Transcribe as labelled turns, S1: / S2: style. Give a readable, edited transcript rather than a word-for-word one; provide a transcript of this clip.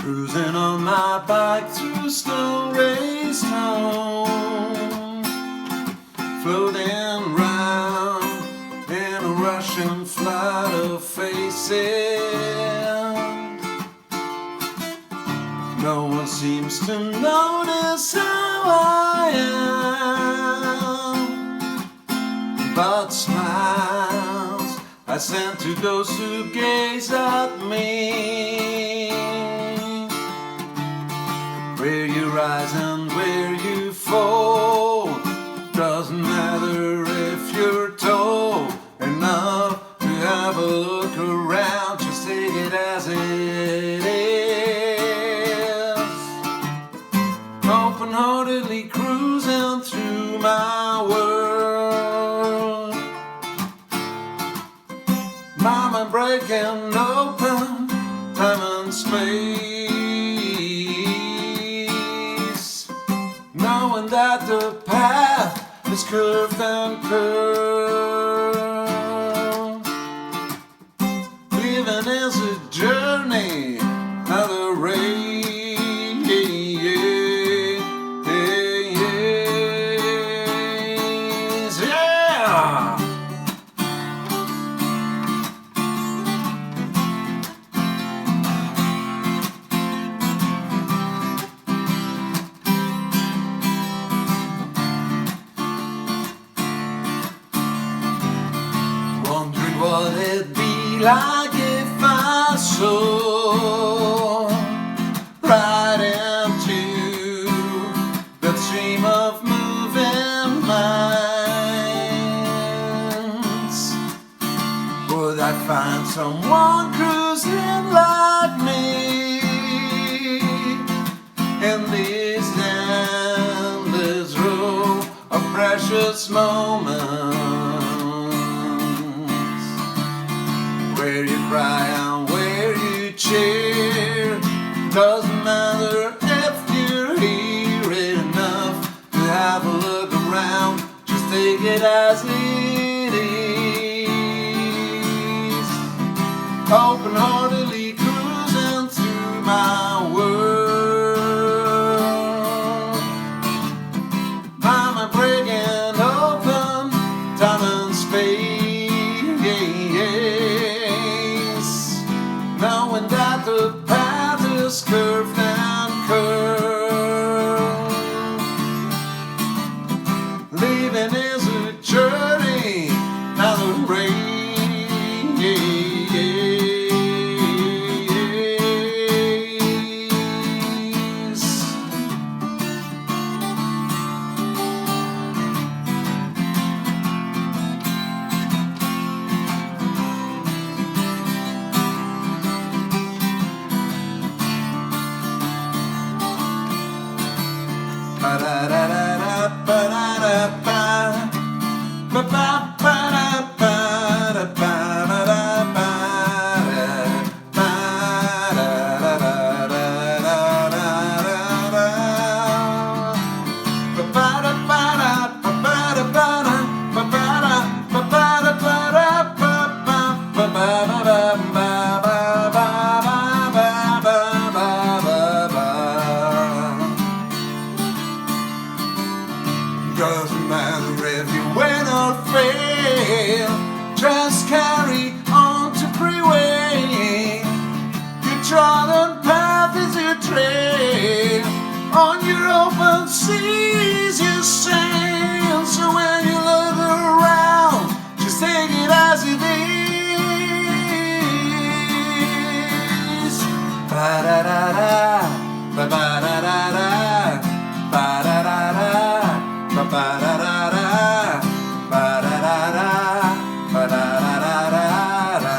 S1: Cruising on my bike through snow-raised town, floating round in a rushing flood of faces. No one seems to notice how I am, but smiles I send to those who gaze at me. Where you rise and where you fall, doesn't matter if you're tall enough to have a look around. Just take it as it is. Open-heartedly cruising through my world. Mama breaking open time and space, knowing that the path is curved and curved. Living is a journey, not a race. Yeah! Wondering what it'd be like if I soared right into the stream of moving minds. Would I find someone cruising like me in this endless row of precious moments? Where you cry and where you cheer, doesn't matter if you're here enough to have a look around. Just take it as it is. Open-heartedly cruising through my world. Mama breaking open time and space, knowing that the path is curved and curved. Living is a journey, not a race. Doesn't matter if you win or fail, just carry on to prevail. Your trodden path is your trail, on your open seas you sail. So when you look around, just take it as it is. Ba-da-da-da, ba-ba-da-da-da, ba-da-da-da. Ba-da-da-da, ba-da-da-da, ba-da-da-da-da-da.